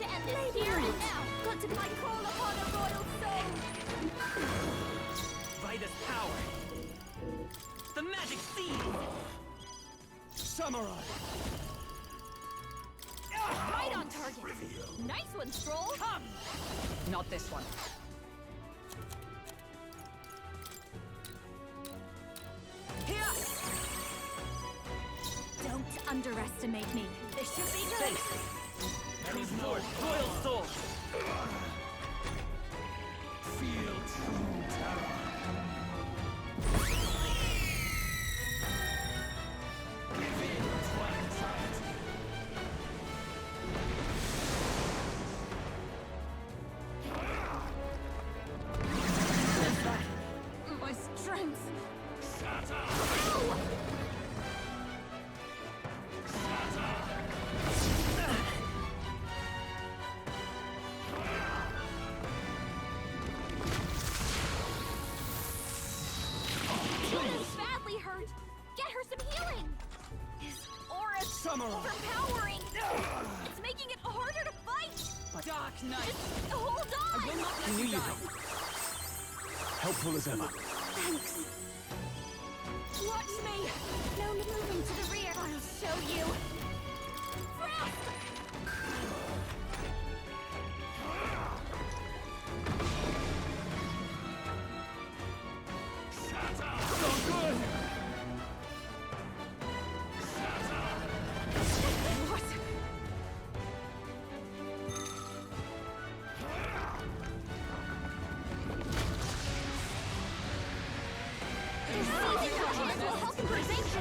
have to end this here and now. Got to my call upon a royal soul. Vitus power. The magic seed. Samurai. Right on target. Nice one, Stroll. Come. Not this one. Here. Don't underestimate me. This should be good. Thanks. Mary's Lord, royal soul. Feel true terror. Give in to anxiety. My strength. Shatter. Ow! Yuna's badly hurt. Get her some healing. His aura's Samurai. overpowering. It's making it harder to fight. Dark Knight. Just hold on. I will not let you die. Helpful as ever. Thanks. Watch me. No moving to the rear. I'll show you. Frost! So good. What? This seizing your hands will help you prevent this.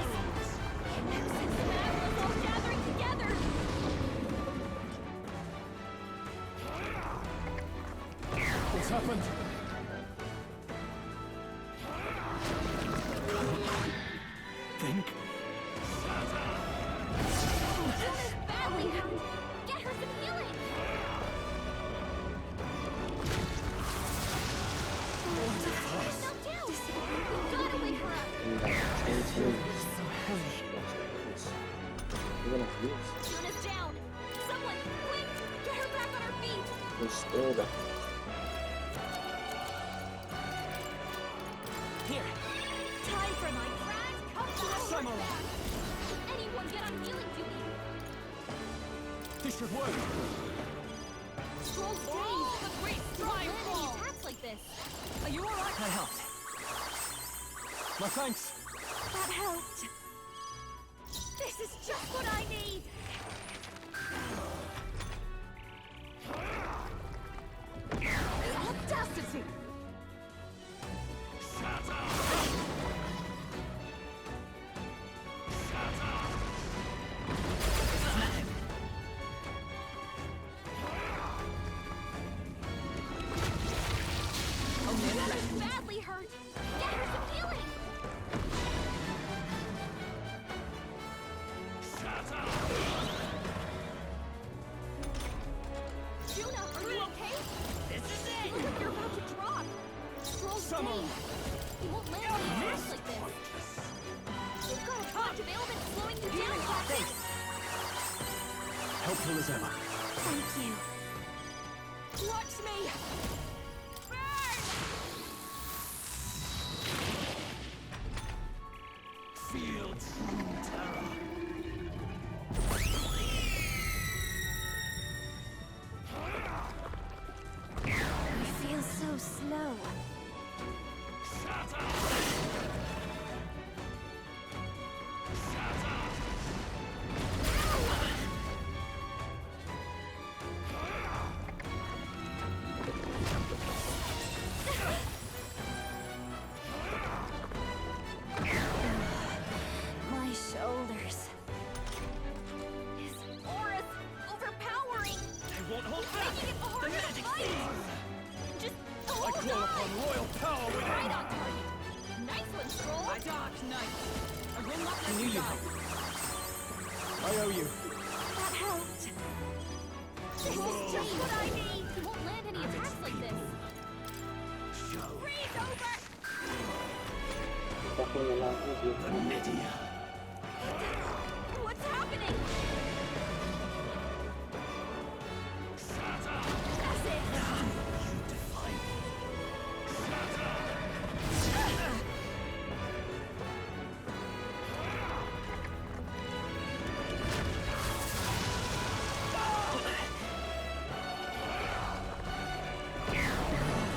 Since the battle is all gathering together. What's happened? Think. Yuna's badly hurt. Get her some healing. Knocked down. We gotta wake her up. Yuna's down. Someone, quick, get her back on her feet. Here. Time for my grand comeback. Samurai. Anyone get on healing duty. This should work. Stroll Oh, days. the great Don't land flying any ball. attacks like this. Are you alright? I helped. My thanks. That helped. This is just what I need. The audacity. Yuna's badly hurt. Get her some healing. Yuna, are you okay? This is You it. look like you're about to drop. Stroll Samurai. days. He won't land any attacks like this. You've got a bunch of ailments slowing you down, Captain. Helpful as ever. Thank you. Watch me. Burn! Feel true terror. I feel so slow. My shoulders. His aura's overpowering. I won't hold back. Making it The harder to magic fight. seed. Just I hold call on. upon royal power Right within. on target. Nice one, Stroll. My Dark Knight. I will not I let knew you you die. I owe you. That helped. This is just what I need. He won't land any attacks like this. Freeze over. The Media. What's happening?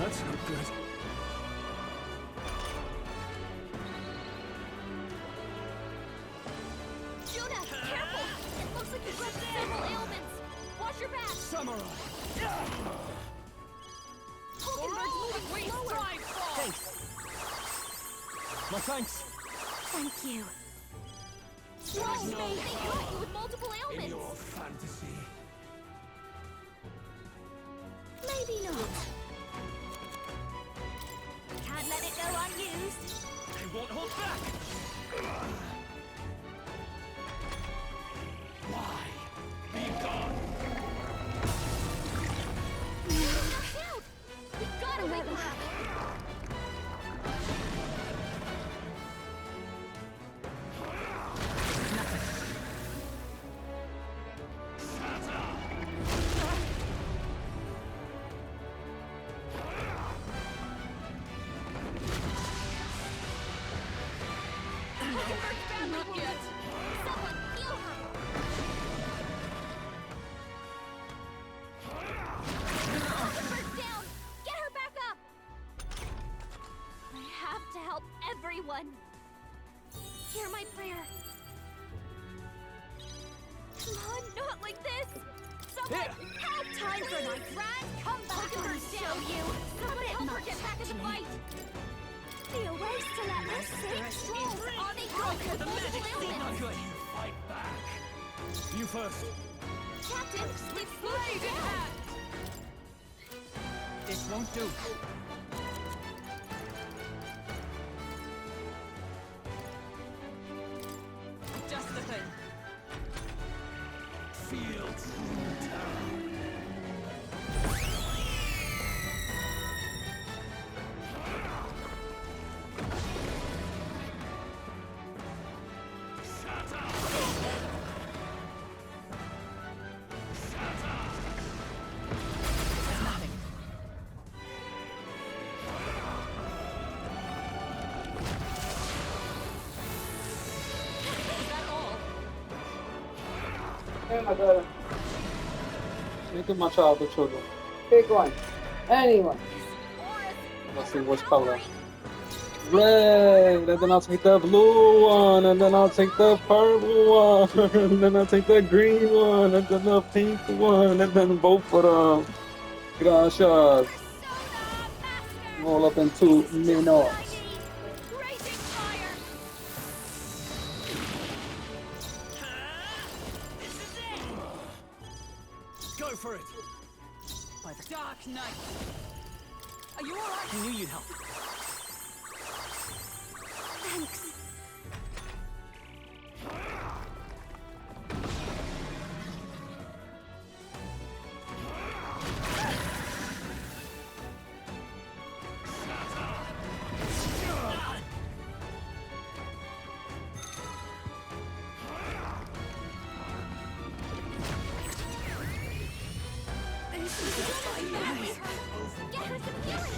That's not good. Juna, careful! It looks like you've got several ailments. Watch your back. Samurai! Hulkenberg's moving slower. Thanks. My thanks. Thank you. Watch me! They caught you with multiple In ailments. your fantasy. Maybe not. Can't let it go unused. I won't hold back! Why? Be gone. Knocked out! We gotta wake her up. Hulkenberg's badly wounded. Someone heal her. Hulkenberg's down. Get her back up. I have to help everyone. Hear my prayer. Come on, not like this. Someone Here. help! Time for my grand comeback. Hulkenberg's down. Someone help her get back in the fight. Be a waste to let this sick strolls on the road with The multiple magic's still not ailments. good. Fight back. You first. Captain, we've slowed you down. This won't do. Just the thing. Feel true terror. Is that all? Hey, my brother. Look at my childhood children. Pick one. Anyone. Let's see which color. Red, and then I'll take the blue one, and then I'll take the purple one, and then I'll take the green one, and then the pink one, and then both of them. Gracias. All up in 2 minutes. Raging fire. This is it! Go for it. By the Dark Knight! Are you alright? I knew you'd help. Thanks. Get her some healing.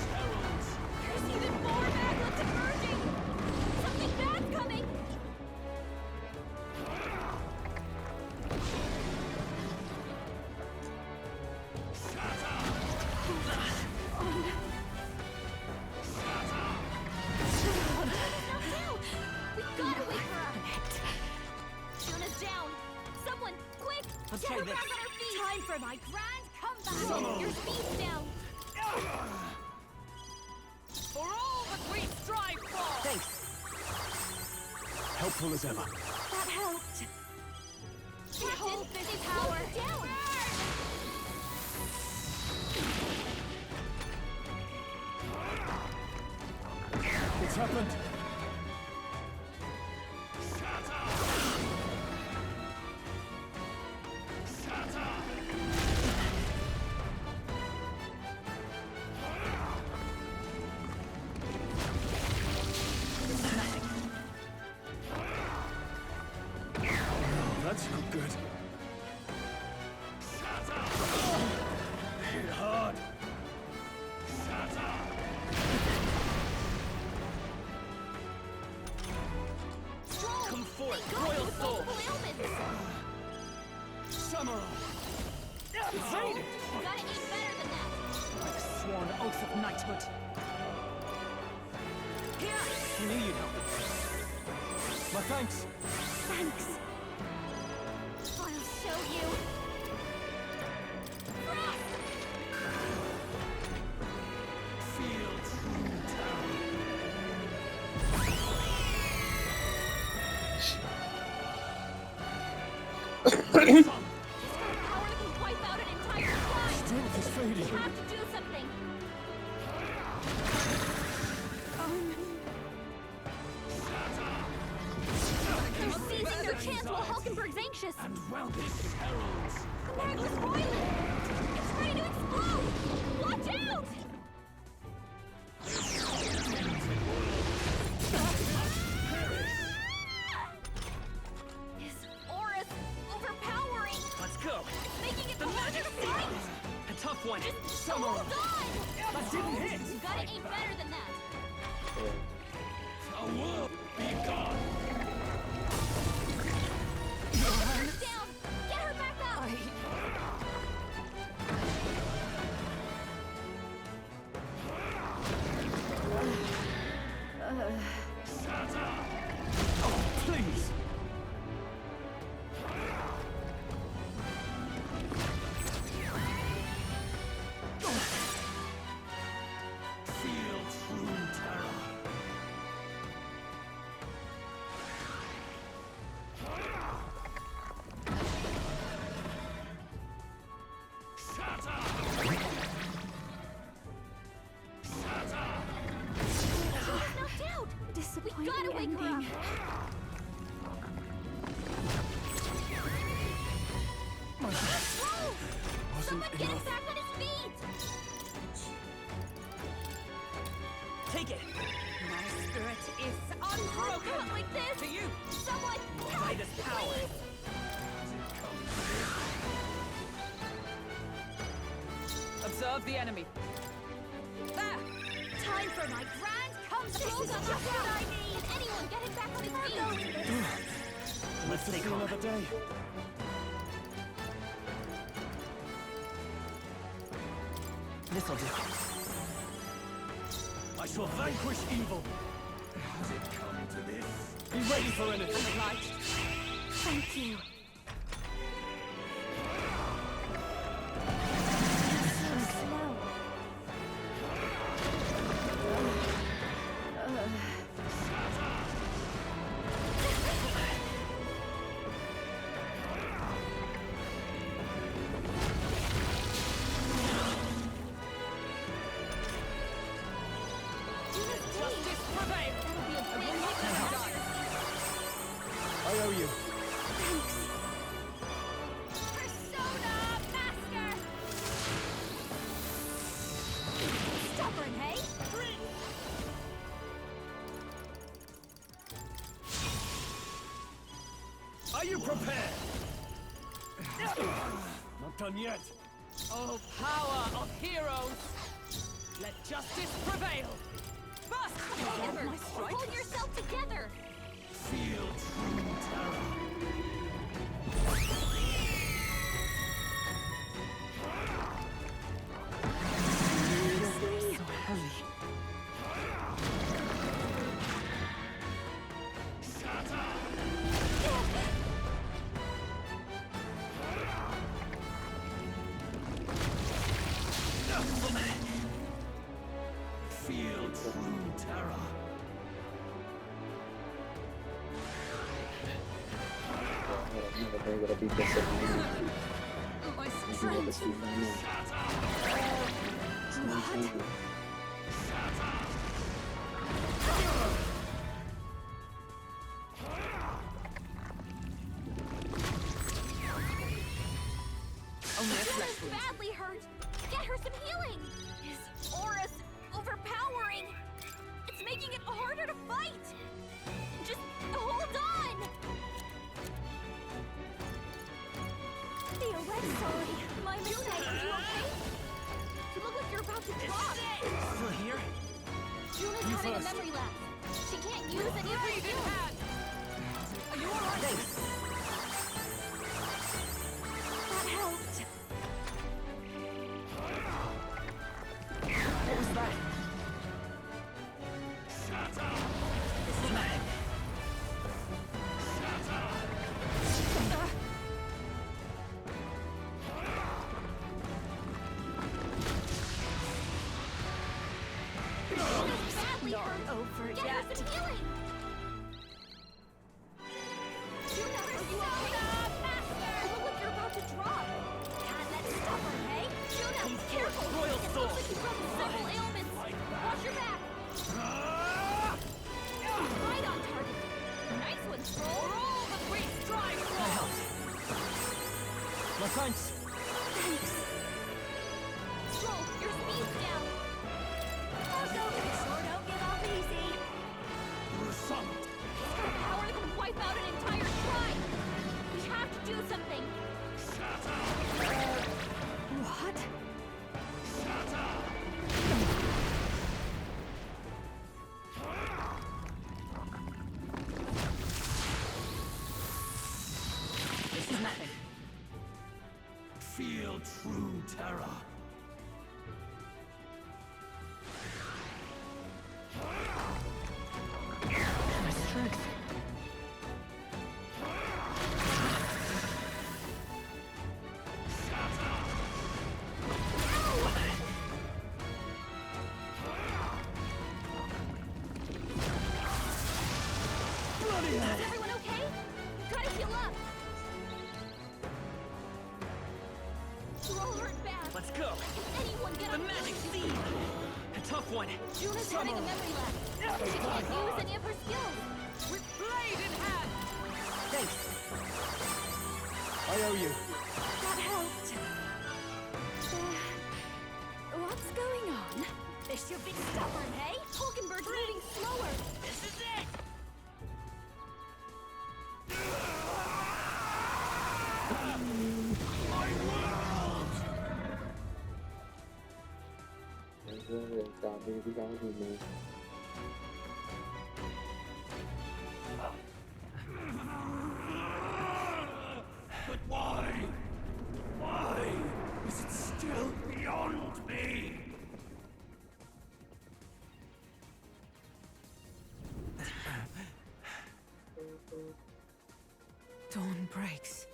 There's even more maglets emerging. Something bad's coming. We gotta wake her up. Juna's down. Someone, quick! Let's Get try her this. back on her feet. Time for my grand comeback. Your speed's down. For all that we strive for! Thanks. Helpful as ever. That helped. Captain, this power. Down. It's happened. That's not good. Hit hard. Strong. Come forth, They got you royal with soul. multiple ailments. Samurai. Evaded! You gotta aim better than that. I've sworn oath of knighthood. Here! I knew you'd help me. My thanks. Thanks. I'll show you. Frost! Feel true terror. His power can wipe out an entire squad. Strength is fading. We have to do something. They're seizing their chance while Hulkenberg's anxious. And whelpish heralds. The Magnus boiling! It's ready to explode! Watch out! His aura's overpowering! Let's go. It's making it harder to fight! A tough one. Just hold on! That didn't hit. You gotta aim better than that! A world be gone. Her down! Get her back up! Oh, please. Feel true terror. Knocked out! We gotta wake her up! Whoa! Someone get him back on his feet! Take it! My spirit is unbroken! Not like this! To you! Someone help! By this power! Please! Observe the enemy. There! Time for my grand comeback! This is just what I need! Anyone get him back on his feet! Let's see another day. This'll do. I shall vanquish evil. Has it come to this? Be ready for anything. Light. Thank you. So slow. Justice prevail! That'll be a win. I owe you. Persona Master! Stubborn, hey? Are you prepared? Not done yet. Oh, power of heroes! Let justice prevail! Burst! Together. My strike! Hold yourself together! Feel true terror. So heavy. Feel true terror. My strength! Juna's badly hurt! Get her some healing! His aura's overpowering! It's making it harder to fight! Just hold on! Theo, I'm sorry. My mistake. Are you okay? You look like you're about to drop. Still here? Juna's You having a first. memory lapse. She can't use any of her skills. Are you alright? That helped. What was badly hurt. over Get her some healing. Juno, persona, master! Look like you're about to drop. Can't let it stop her, hey? Juno, careful! Royal It Sword. looks like you've got several ailments. Watch your back. Right on target. Nice one, Stroll. Roll the great stride roll! My thanks. Thanks. Stroll, your speed's down. Also, sure don't give up easy. Result. Power that can wipe out an entire tribe. We have to do something. Shut up. What? Shut up. This is nothing. Feel true terror. My strength. Bloody hell. Is everyone okay? Gotta heal up. You're all hurt bad. Let's go. Can anyone get The up? magic seed. A tough one. Juna's having a memory lapse. She can't use any of her skills. With blade in hand! Thanks. I owe you. That helped. What's going on? This should be stubborn, hey? Hulkenberg's moving slower. This is it. My world. But why? Why is it still beyond me? Dawn breaks.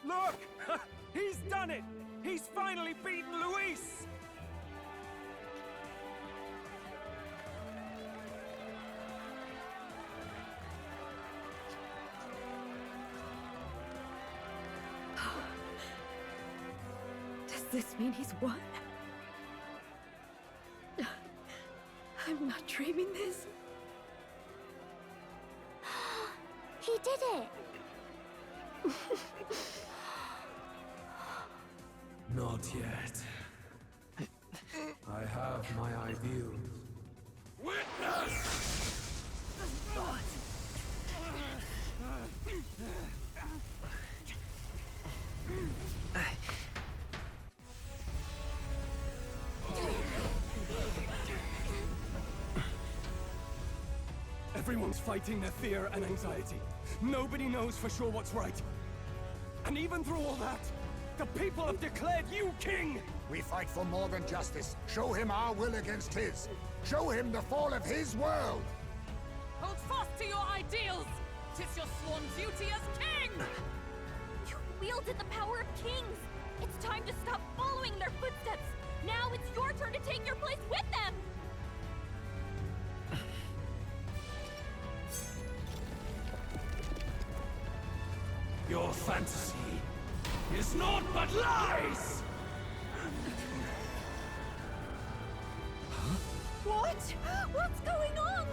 Look! He's done it! He's finally beaten Luis! Does this mean he's won? I'm not dreaming this. He did it. Not yet. I have my ideals. Witness! Everyone's fighting their fear and anxiety. Nobody knows for sure what's right. And even through all that, the people have declared you king! We fight for more than justice. Show him our will against his. Show him the fall of his world! Hold fast to your ideals! 'Tis your sworn duty as king! You wielded the power of kings. It's time to stop following their footsteps. Now it's your turn to take your place with them. Your fantasy is naught but lies! What? What's going on?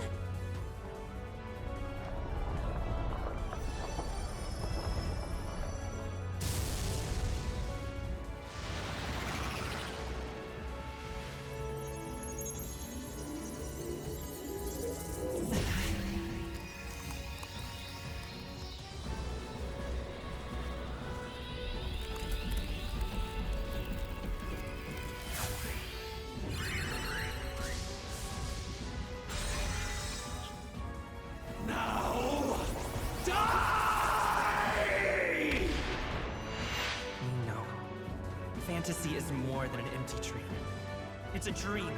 fantasy is more than an empty dream. It's a dream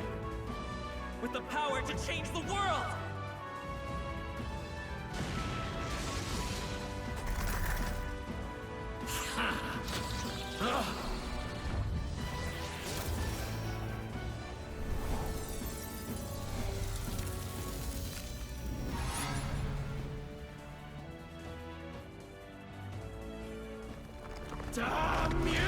with the power to change the world! Damn you!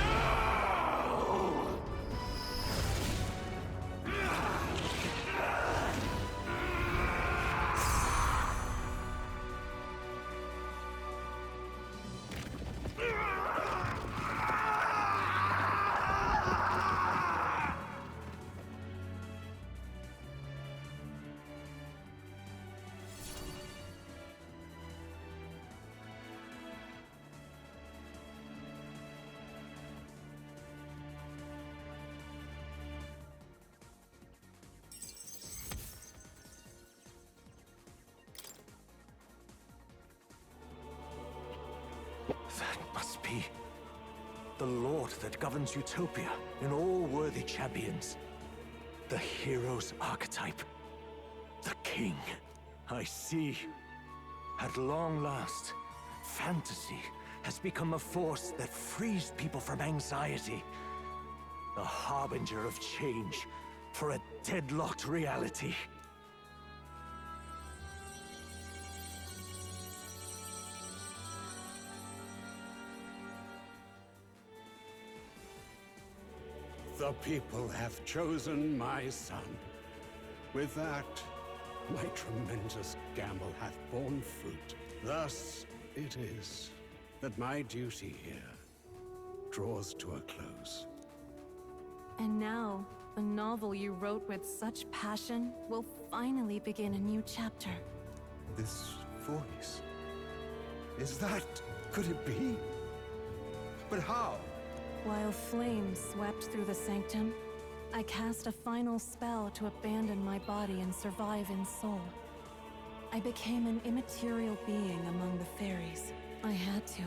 That must be the Lord that governs Utopia in all worthy champions. The hero's archetype. The king. I see. At long last, fantasy has become a force that frees people from anxiety. A harbinger of change for a deadlocked reality. The people have chosen my son. With that, my tremendous gamble hath borne fruit. Thus it is that my duty here draws to a close. And now, the novel you wrote with such passion will finally begin a new chapter. This voice... could it be? But how? While flames swept through the sanctum, I cast a final spell to abandon my body and survive in soul. I became an immaterial being among the fairies. I had to,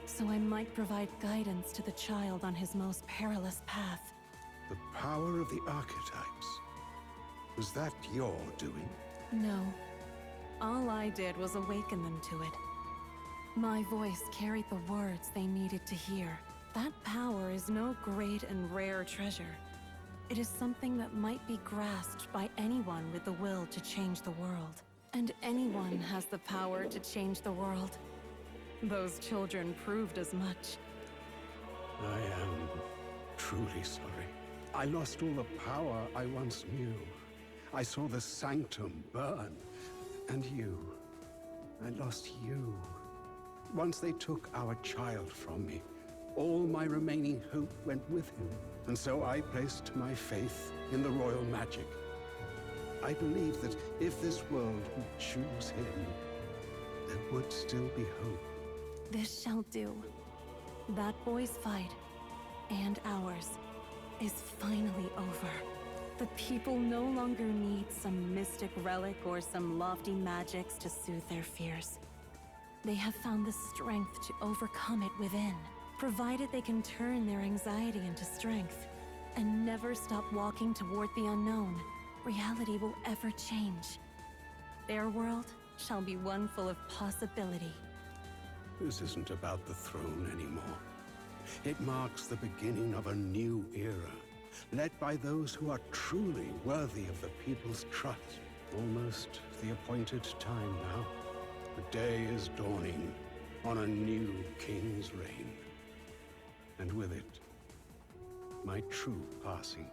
so I might provide guidance to the child on his most perilous path. The power of the archetypes. Was that your doing? No. All I did was awaken them to it. My voice carried the words they needed to hear. That power is no great and rare treasure. It is something that might be grasped by anyone with the will to change the world. And anyone has the power to change the world. Those children proved as much. I am truly sorry. I lost all the power I once knew. I saw the sanctum burn. And you. I lost you. Once they took our child from me, all my remaining hope went with him. And so I placed my faith in the royal magic. I believed that if this world would choose him, there would still be hope. This shall do. That boy's fight, and ours, is finally over. The people no longer need some mystic relic or some lofty magics to soothe their fears. They have found the strength to overcome it within, provided they can turn their anxiety into strength and never stop walking toward the unknown. Reality will ever change. Their world shall be one full of possibility. This isn't about the throne anymore. It marks the beginning of a new era, led by those who are truly worthy of the people's trust. Almost the appointed time now. The day is dawning on a new king's reign. And with it, my true passing.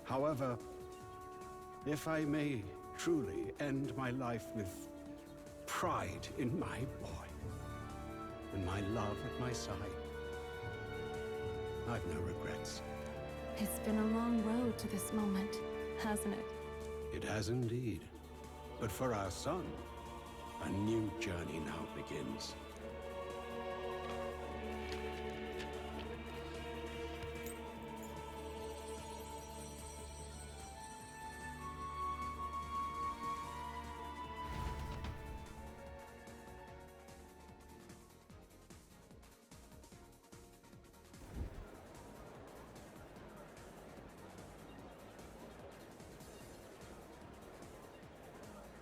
However, if I may truly end my life with pride in my boy, and my love at my side, I've no regrets. It's been a long road to this moment, hasn't it? It has indeed. But for our son, a new journey now begins.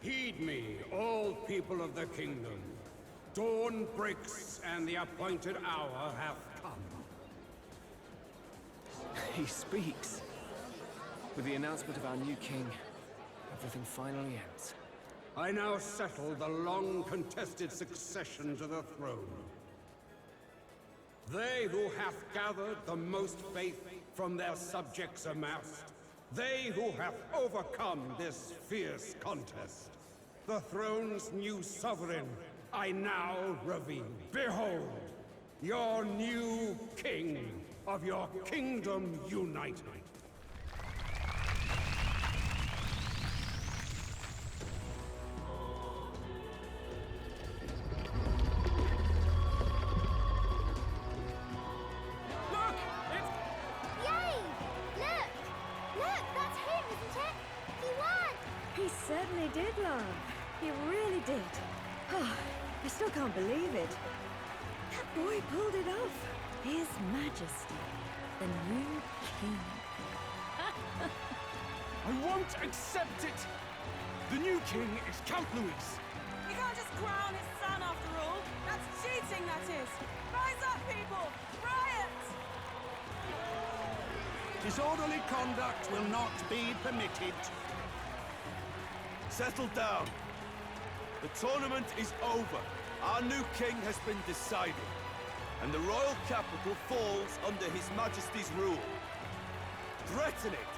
Heed me, all people of the kingdom. Dawn breaks, and the appointed hour hath come. He speaks. With the announcement of our new king, everything finally ends. I now settle the long-contested succession to the throne. They who hath gathered the most faith from their subjects amassed, they who have overcome this fierce contest, the throne's new sovereign, I now reveal. Behold, your new king of your kingdom united. He certainly did, Lon. He really did. Oh, I still can't believe it. That boy pulled it off. His Majesty, the new king. I won't accept it! The new king is Count Louis. You can't just crown his son after all. That's cheating, that is. Rise up, people! Riot! Disorderly conduct will not be permitted. Settle down. The tournament is over. Our new king has been decided, and the royal capital falls under His Majesty's rule. Threaten it,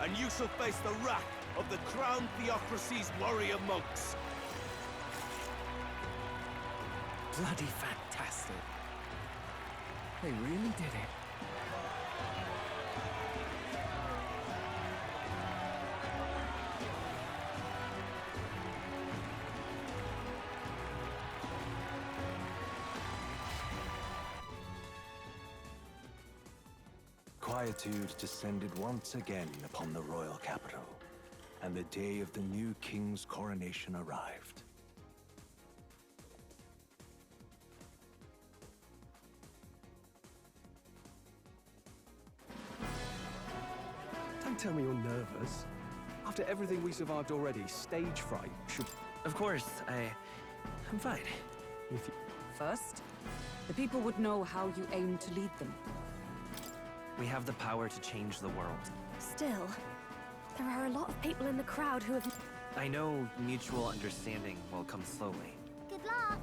and you shall face the wrath of the crowned theocracy's warrior monks. Bloody fantastic. They really did it. Quietude descended once again upon the royal capital, and the day of the new king's coronation arrived. Don't tell me you're nervous. After everything we survived already, stage fright should... Of course, I'm fine. With you. First, the people would know how you aim to lead them. We have the power to change the world. Still, there are a lot of people in the crowd who have... I know mutual understanding will come slowly. Good luck!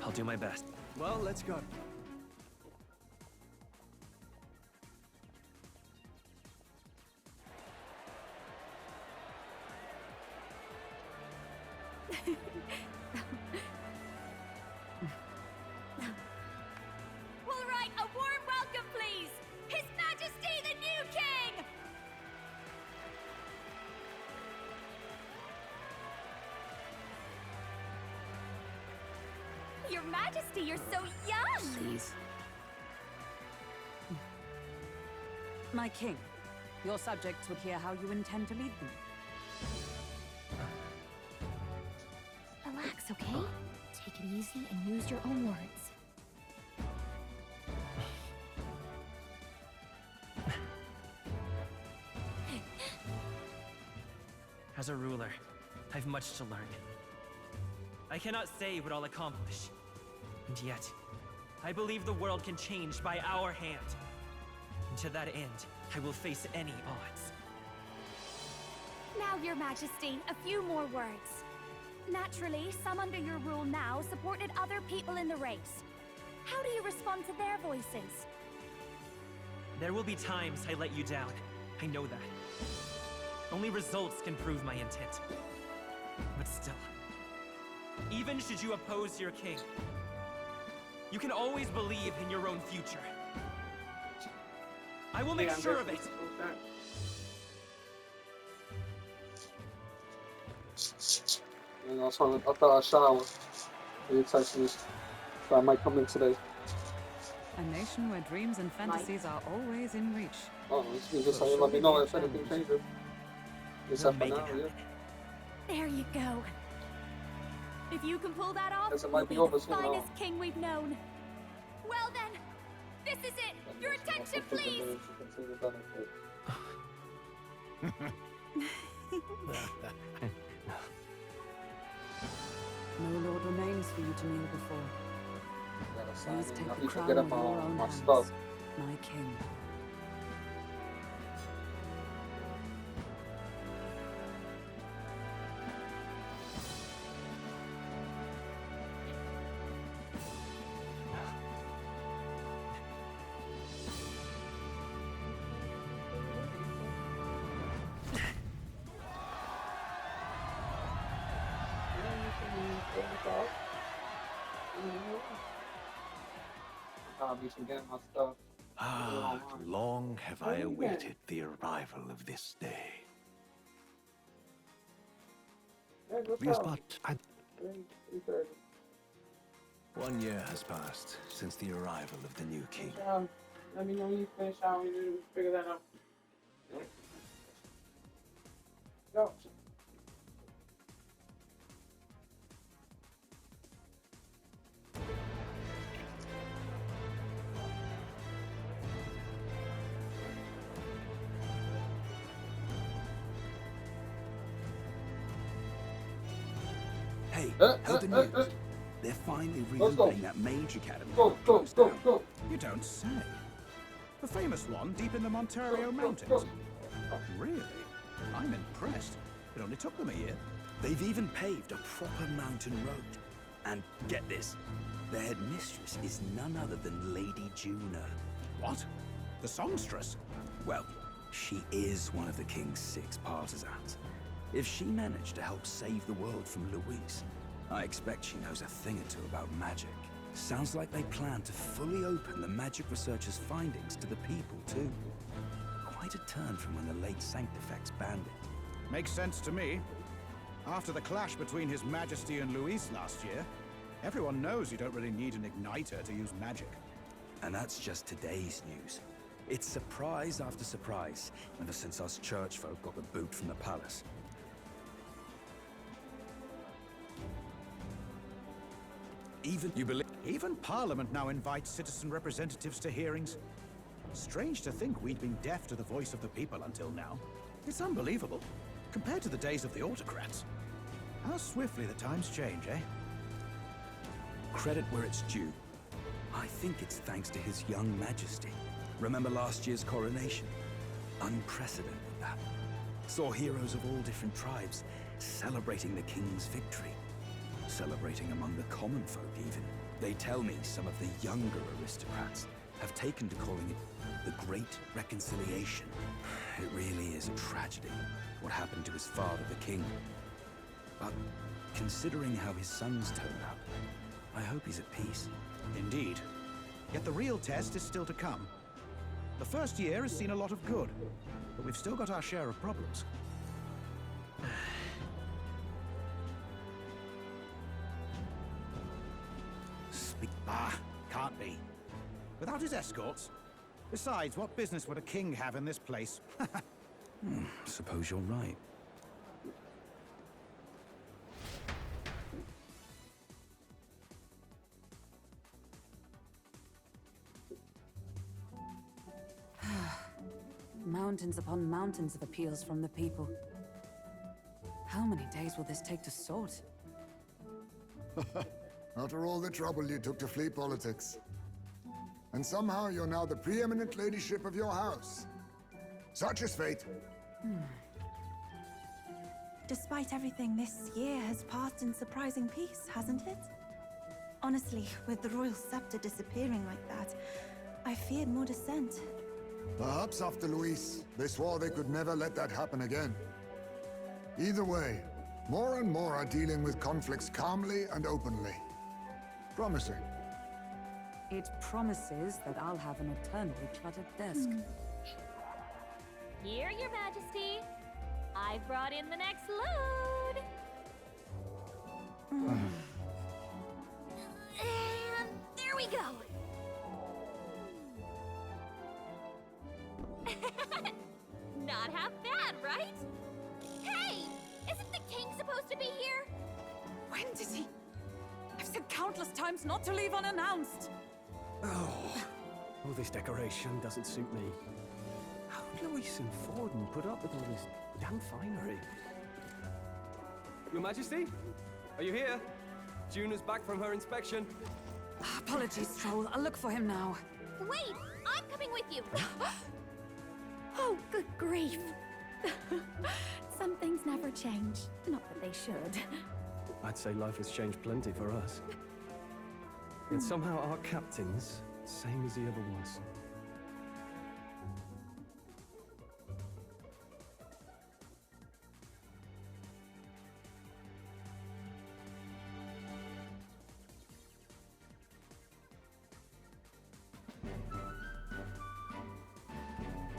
I'll do my best. Well, let's go. All right, a warm welcome, please! His Majesty the new king! Your Majesty, you're so young! Please. My king, your subjects would hear how you intend to lead them. Relax, okay? Take it easy and use your own words. As a ruler, I've much to learn. I cannot say what I'll accomplish. And yet, I believe the world can change by our hand. And to that end, I will face any odds. Now, Your Majesty, a few more words. Naturally, some under your rule now supported other people in the race. How do you respond to their voices? There will be times I let you down. I know that. Only results can prove my intent. But still, even should you oppose your king, you can always believe in your own future. I will make sure of it. And also, I thought I shower. You text me, so I might come in today. A nation where dreams and fantasies are always in reach. Oh, it's just let me know if anything changes. Except for Make it now, happen. yeah. There you go. If you can pull that off, Guess it you'll might be be over the soon, huh? finest king we've known. Well then, this is it. Your attention, please. No lord remains for you to kneel before. Please take I the need to crown get with up your on own my hands, stuff. my king. I'll be getting my stuff. Ah, long have I awaited the arrival of this day. Hey, what's Yes, up? but 1 year has passed since the arrival of the new king. Let me know when you finish out. We need to figure that out. Go. Hey, Uh, heard the uh, news? uh. They're finally Let's go. reopening that mage academy. Go, that go, closed go, down. go. You don't say. The famous one deep in the Montario Go, Mountains. go. Really? I'm impressed. It only took them a year. They've even paved a proper mountain road. And get this, their headmistress is none other than Lady Juna. What? The songstress? Well, she is one of the king's 6 partisans. If she managed to help save the world from Louise, I expect she knows a thing or two about magic. Sounds like they plan to fully open the magic researchers' findings to the people, too. Quite a turn from when the late Sanctifex banned it. Makes sense to me. After the clash between His Majesty and Louise last year, everyone knows you don't really need an igniter to use magic. And that's just today's news. It's surprise after surprise, ever since us church folk got the boot from the palace. Even Parliament now invites citizen representatives to hearings. Strange to think we'd been deaf to the voice of the people until now. It's unbelievable, compared to the days of the autocrats. How swiftly the times change, eh? Credit where it's due. I think it's thanks to His young majesty. Remember last year's coronation? Unprecedented, that. Saw heroes of all different tribes celebrating the king's victory. Celebrating among the common folk, even. They tell me some of the younger aristocrats have taken to calling it the Great Reconciliation. It really is a tragedy, what happened to his father, the king. But considering how his sons turned out, I hope he's at peace. Indeed. Yet the real test is still to come. The first year has seen a lot of good, but we've still got our share of problems. Can't be. Without his escorts? Besides, what business would a king have in this place? Suppose you're right. Mountains upon mountains of appeals from the people. How many days will this take to sort? After all the trouble you took to flee politics. And somehow you're now the preeminent ladyship of your house. Such is fate. Despite everything, this year has passed in surprising peace, hasn't it? Honestly, with the royal scepter disappearing like that, I feared more dissent. Perhaps after Luis, they swore they could never let that happen again. Either way, more and more are dealing with conflicts calmly and openly. Promising. It promises that I'll have an eternally cluttered desk. Here, Your Majesty. I've brought in the next load. And there we go. Not half bad, right? Hey! Isn't the king supposed to be here? When did he? I've said countless times not to leave unannounced. Oh, all this decoration doesn't suit me. How would Louise and Forden put up with all this damn finery? Your Majesty? Are you here? Juna's back from her inspection. Apologies, Troll. I'll look for him now. Wait! I'm coming with you! Oh, good grief. Some things never change. Not that they should. I'd say life has changed plenty for us. Yet somehow our captain's same as he ever was.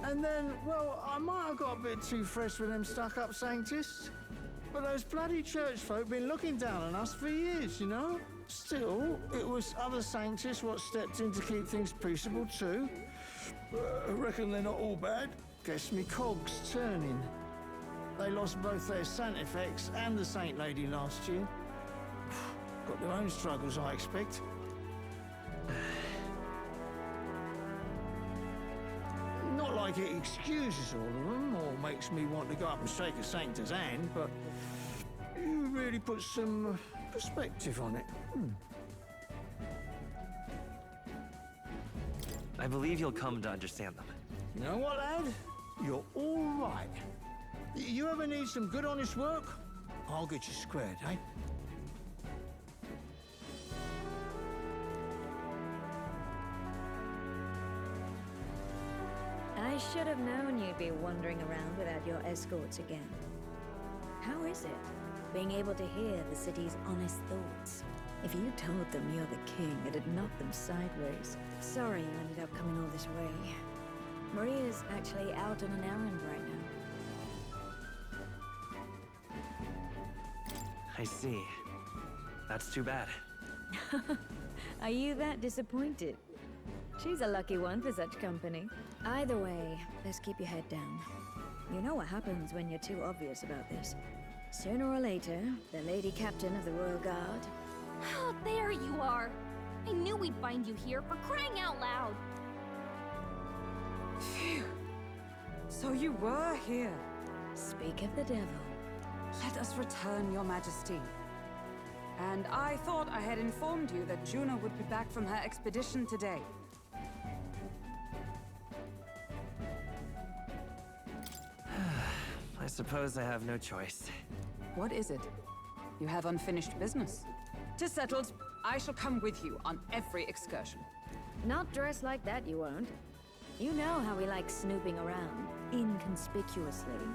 And then, well, I might have got a bit too fresh with them stuck-up Sanctists. But those bloody church folk been looking down on us for years, you know? Still, it was other Sanctists what stepped in to keep things peaceable too. I reckon they're not all bad. Guess me cogs turning. They lost both their Santifex and the Saint Lady last year. Got their own struggles, I expect. Not like it excuses all of them or makes me want to go up and shake a Sanctor's hand, but you really put some perspective on it. I believe you'll come to understand them. You know what, lad? You're all right. You ever need some good, honest work? I'll get you squared, eh? I should have known you'd be wandering around without your escorts again. How is it, being able to hear the city's honest thoughts? If you told them you're the king, it'd knock them sideways. Sorry you ended up coming all this way. Maria's actually out on an errand right now. I see. That's too bad. Are you that disappointed? She's a lucky one for such company. Either way, let's keep your head down. You know what happens when you're too obvious about this. Sooner or later, the Lady Captain of the Royal Guard... Oh, there you are! I knew we'd find you here, for crying out loud! Phew. So you were here. Speak of the devil. Let us return, Your Majesty. And I thought I had informed you that Juna would be back from her expedition today. I suppose I have no choice. What is it? You have unfinished business. 'Tis settled. I shall come with you on every excursion. Not dressed like that, you won't. You know how we like snooping around, inconspicuously.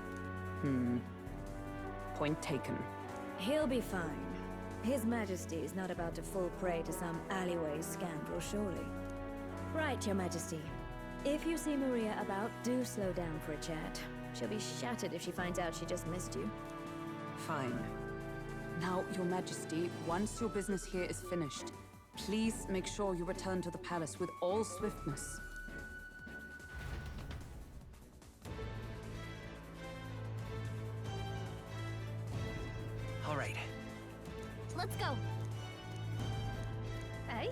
Point taken. He'll be fine. His Majesty is not about to fall prey to some alleyway scandal, surely. Right, Your Majesty. If you see Maria about, do slow down for a chat. She'll be shattered if she finds out she just missed you. Fine. Now, Your Majesty, once your business here is finished, please make sure you return to the palace with all swiftness. All right. Let's go! Hey?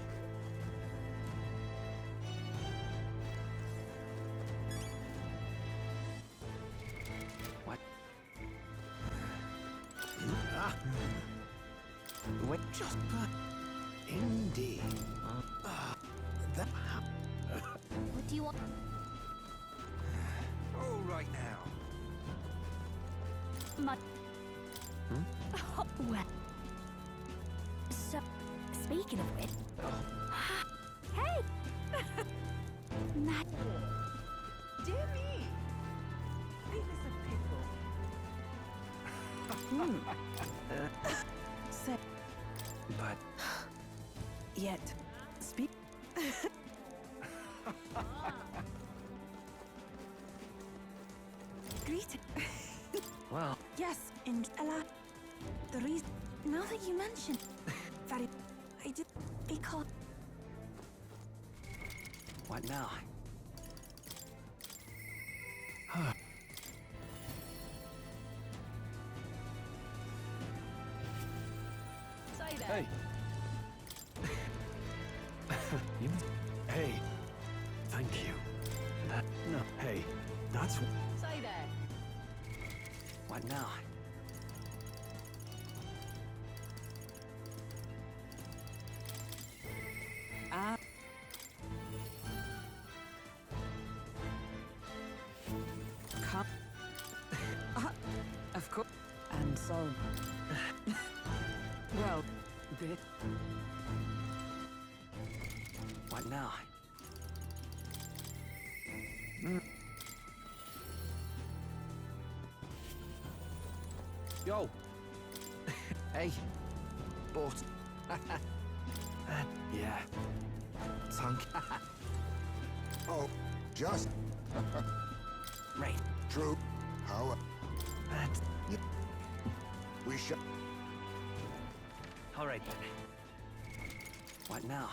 What? Wait, just indeed. That. What do you want? All right now. Oh, well. So, speaking of which... Hey! Matt... Dear me! This is a pickle. Say, But yet, speak. Greeting. well, Yes, and Ella. The reason. Now that you mention, very, I did because. what now? Hey! You... Hey! Thank you. No, hey, that's... What now? Come. Of course. And so. Well, bit. What now? Yo! Hey! But... yeah. Tank. Oh, just... Right. True. How... Yeah. We shall... Alright then. What now?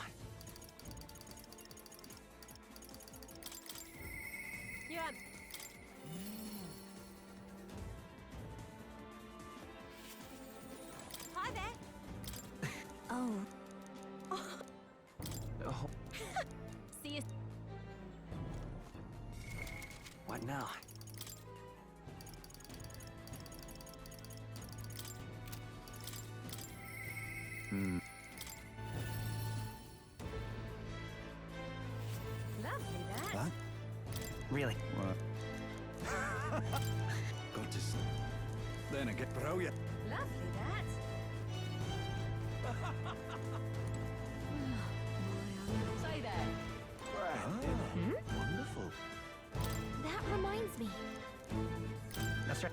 Yeah. Hi there. Oh, Oh, See you. what now? Lovely, that. What? Really? What? Got to see. Then again, brilliant. Lovely, that. Say there. Wonderful. That reminds me. That's right.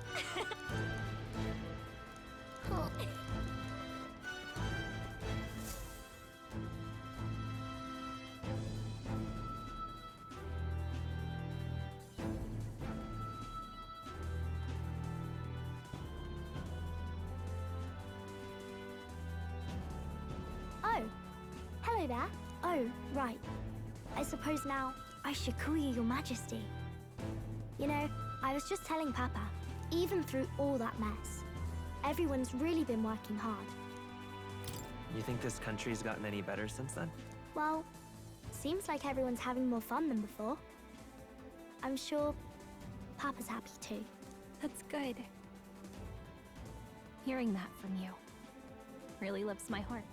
Oh, hello there. Oh, right. I suppose now I should call you Your Majesty. You know, I was just telling Papa, even through all that mess, everyone's really been working hard. You think this country's gotten any better since then? Well, seems like everyone's having more fun than before. I'm sure Papa's happy too. that's good. Hearing that from you really lifts my heart.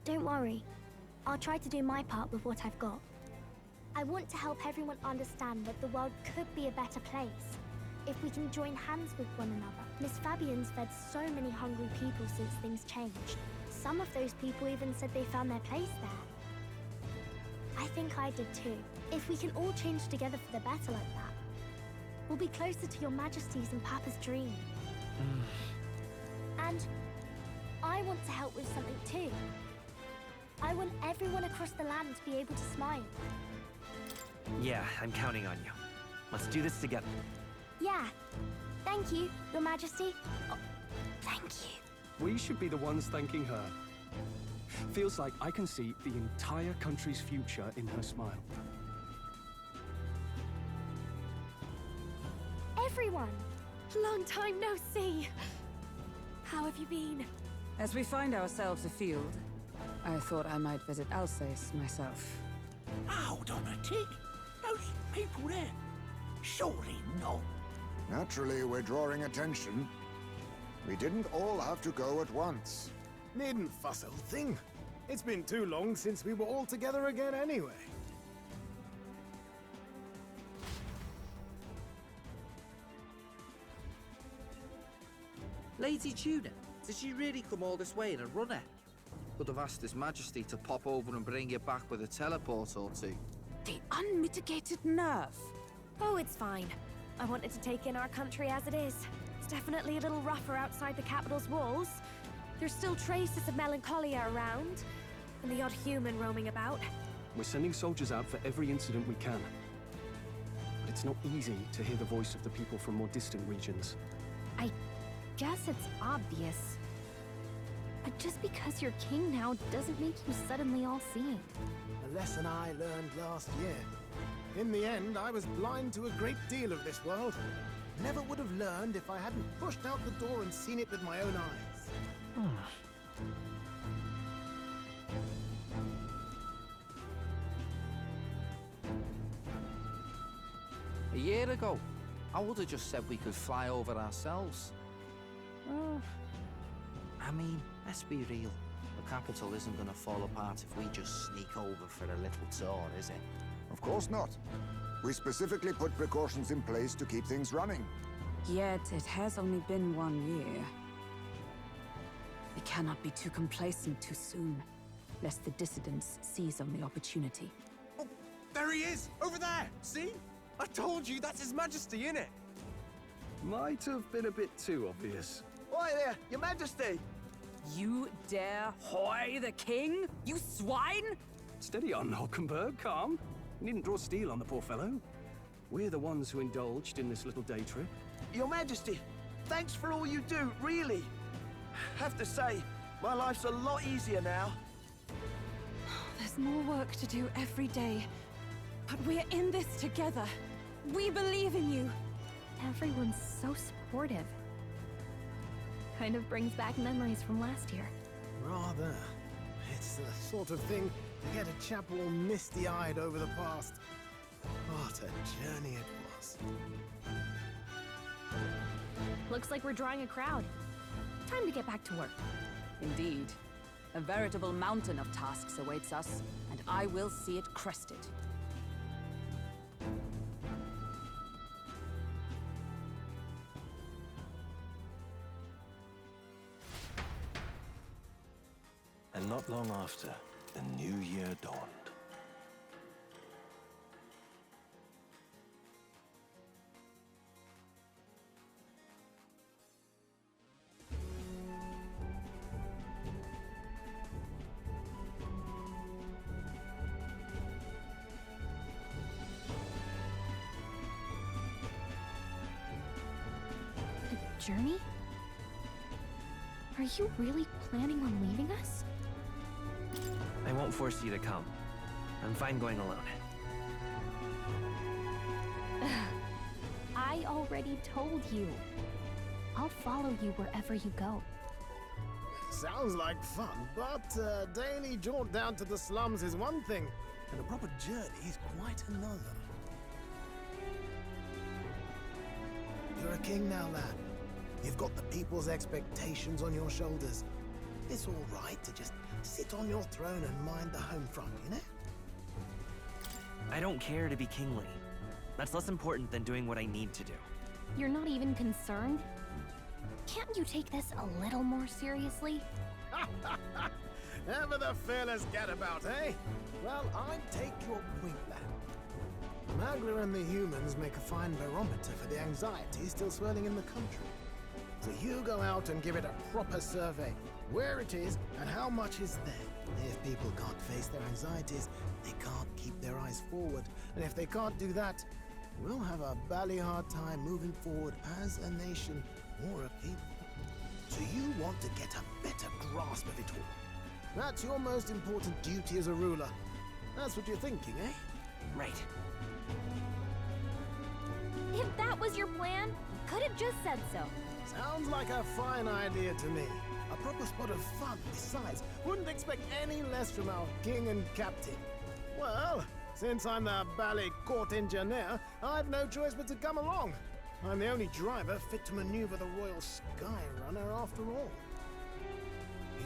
Don't worry. I'll try to do my part with what I've got. I want to help everyone understand that the world could be a better place if we can join hands with one another. Miss Fabian's fed so many hungry people since things changed. Some of those people even said they found their place there. I think I did too. If we can all change together for the better like that, we'll be closer to Your Majesty's and Papa's dream. And I want to help with something too. I want everyone across the land to be able to smile. Yeah, I'm counting on you. Let's do this together. Yeah. Thank you, Your Majesty. Oh, thank you. We should be the ones thanking her. Feels like I can see the entire country's future in her smile. Everyone! Long time no see. How have you been? As we find ourselves afield, I thought I might visit Alsace myself. Hold on a tick. Those people there. Surely not. Naturally, we're drawing attention. We didn't all have to go at once. Needn't fuss, old thing. It's been too long since we were all together again anyway. Lady Tuna, did she really come all this way in a runner? Could have asked His Majesty to pop over and bring you back with a teleport or two. The unmitigated nerve. Oh, it's fine. I wanted to take in our country as it is. It's definitely a little rougher outside the capital's walls. There's still traces of melancholia around, and the odd human roaming about. We're sending soldiers out for every incident we can. But it's not easy to hear the voice of the people from more distant regions. I guess it's obvious. But just because you're king now doesn't make you suddenly all-seeing. A lesson I learned last year. In the end, I was blind to a great deal of this world. Never would have learned if I hadn't pushed out the door and seen it with my own eyes. A year ago, I would have just said we could fly over ourselves. I mean, let's be real. The capital isn't gonna fall apart if we just sneak over for a little tour, is it? Of course not. We specifically put precautions in place to keep things running. Yet it has only been 1 year. We cannot be too complacent too soon, lest the dissidents seize on the opportunity. Oh, there he is! Over there! See? I told you, that's His Majesty, innit? Might have been a bit too obvious. Oi there, Your Majesty! You dare hoy the king? You swine! Steady on, Hulkenberg, calm. You needn't draw steel on the poor fellow. We're the ones who indulged in this little day trip. Your Majesty, thanks for all you do, really. Have to say, my life's a lot easier now. There's more work to do every day. But we're in this together. We believe in you. Everyone's so supportive. Kind of brings back memories from last year. Rather. It's the sort of thing to get a chap all misty-eyed over the past. What a journey it was. Looks like we're drawing a crowd. Time to get back to work. Indeed. A veritable mountain of tasks awaits us, and I will see it crested. And not long after, the new year dawned. A journey? Are you really planning on leaving us? I won't force you to come. I'm fine going alone. I already told you. I'll follow you wherever you go. Sounds like fun, but a daily jaunt down to the slums is one thing, and a proper journey is quite another. You're a king now, lad. You've got the people's expectations on your shoulders. It's all right to just sit on your throne and mind the home front, you know? I don't care to be kingly. That's less important than doing what I need to do. You're not even concerned? Can't you take this a little more seriously? Ever the fearless gadabout, eh? Well, I take your point, lad. Magla and the humans make a fine barometer for the anxiety still swirling in the country. So you go out and give it a proper survey. Where it is, and how much is there. If people can't face their anxieties, they can't keep their eyes forward. And if they can't do that, we'll have a bally hard time moving forward as a nation or a people. So you want to get a better grasp of it all. That's your most important duty as a ruler. That's what you're thinking, eh? Right. If that was your plan, you could have just said so. Sounds like a fine idea to me. A proper spot of fun, besides. Wouldn't expect any less from our king and captain. Well, since I'm the ballet court engineer, I've no choice but to come along. I'm the only driver fit to maneuver the Royal Skyrunner after all.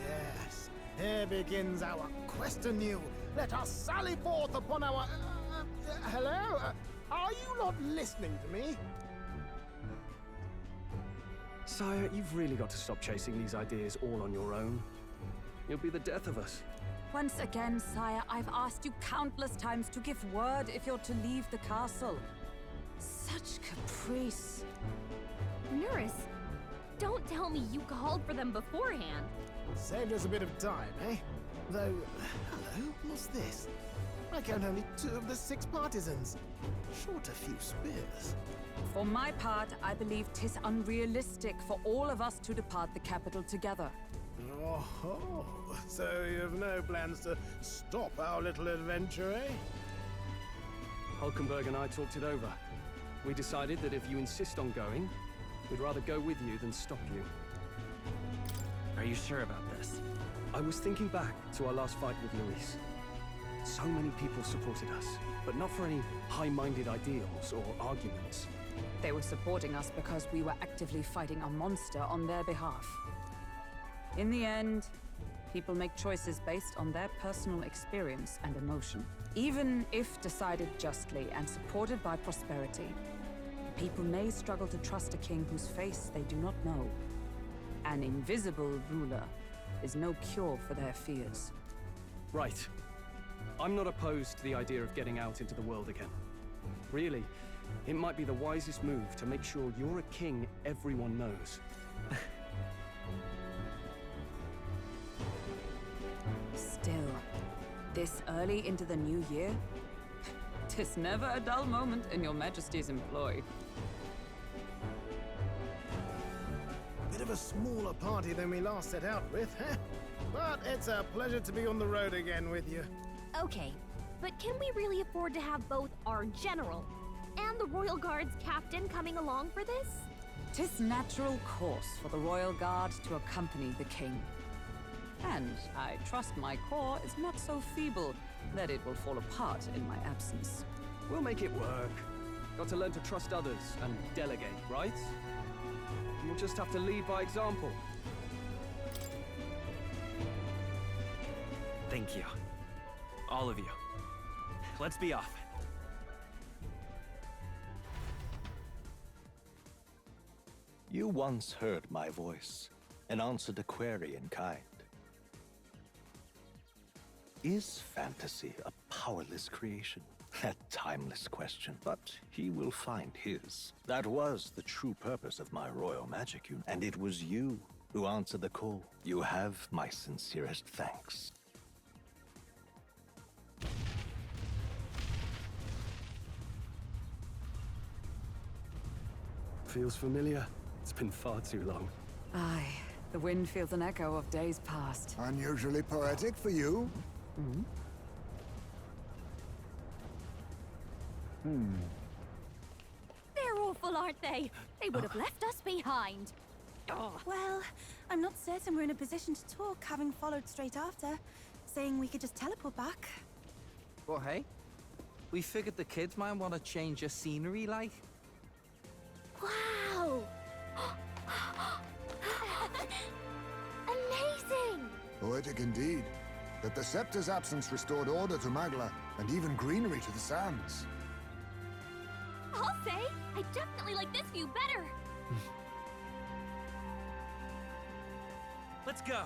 Yes, here begins our quest anew. Let us sally forth upon our... hello? Are you not listening to me? Sire, you've really got to stop chasing these ideas all on your own. You'll be the death of us. Once again, sire, I've asked you countless times to give word if you're to leave the castle. Such caprice. Nurse, don't tell me you called for them beforehand. Saved us a bit of time, eh? Though, hello, what's this? I count only 2 of the 6 partisans. Short a few spears. For my part, I believe 'tis unrealistic for all of us to depart the capital together. Oh, so you have no plans to stop our little adventure, eh? Hulkenberg and I talked it over. We decided that if you insist on going, we'd rather go with you than stop you. Are you sure about this? I was thinking back to our last fight with Luis. So many people supported us, but not for any high-minded ideals or arguments. They were supporting us because we were actively fighting a monster on their behalf. In the end, people make choices based on their personal experience and emotion. Even if decided justly and supported by prosperity, people may struggle to trust a king whose face they do not know. An invisible ruler is no cure for their fears. Right. I'm not opposed to the idea of getting out into the world again. Really, it might be the wisest move to make sure you're a king everyone knows. Still, this early into the new year? 'Tis never a dull moment in your Majesty's employ. Bit of a smaller party than we last set out with, huh? But it's a pleasure to be on the road again with you. Okay, but can we really afford to have both our general and the Royal Guard's captain coming along for this? 'Tis natural course for the Royal Guard to accompany the king. And I trust my corps is not so feeble that it will fall apart in my absence. We'll make it work. Got to learn to trust others and delegate, right? We'll just have to lead by example. Thank you. All of you. Let's be off. You once heard my voice and answered a query in kind. Is fantasy a powerless creation? A timeless question, but he will find his. That was the true purpose of my royal magic, and it was you who answered the call. You have my sincerest thanks. Feels familiar. It's been far too long. Aye, the wind feels an echo of days past. Unusually poetic for you. They're awful, aren't they? They would have left us behind. Well, I'm not certain we're in a position to talk, having followed straight after, saying we could just teleport back. But hey, we figured the kids might want to change your scenery, like. Wow! Amazing! Poetic indeed. That the Scepter's absence restored order to Magla, and even greenery to the sands. I'll say, I definitely like this view better. Let's go.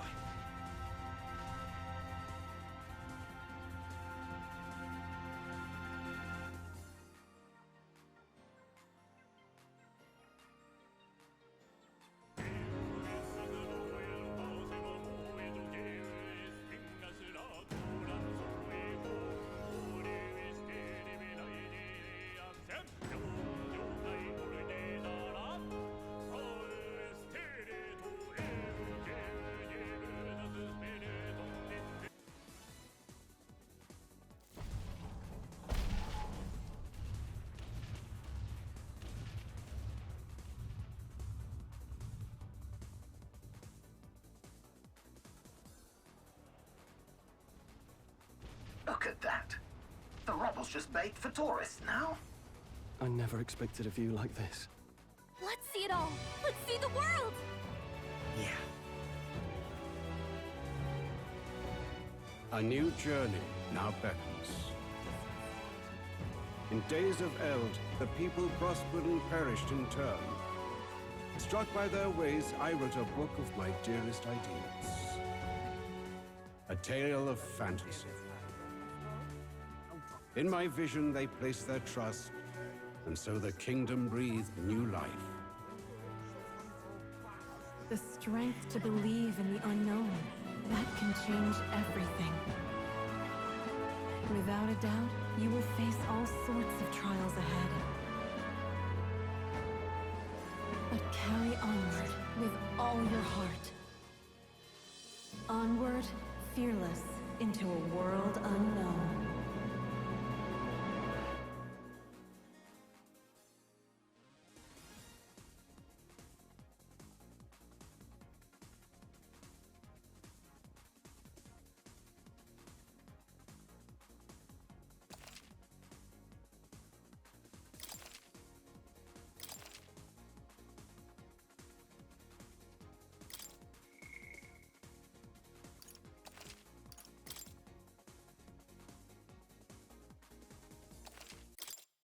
Look at that. The rubble's just baked for tourists now. I never expected a view like this. Let's see it all. Let's see the world. Yeah. A new journey now beckons. In days of eld, the people prospered and perished in turn. Struck by their ways, I wrote a book of my dearest ideas. A tale of fantasy. In my vision, they placed their trust, and so the kingdom breathed new life. The strength to believe in the unknown, that can change everything. Without a doubt, you will face all sorts of trials ahead. But carry onward with all your heart. Onward, fearless, into a world unknown.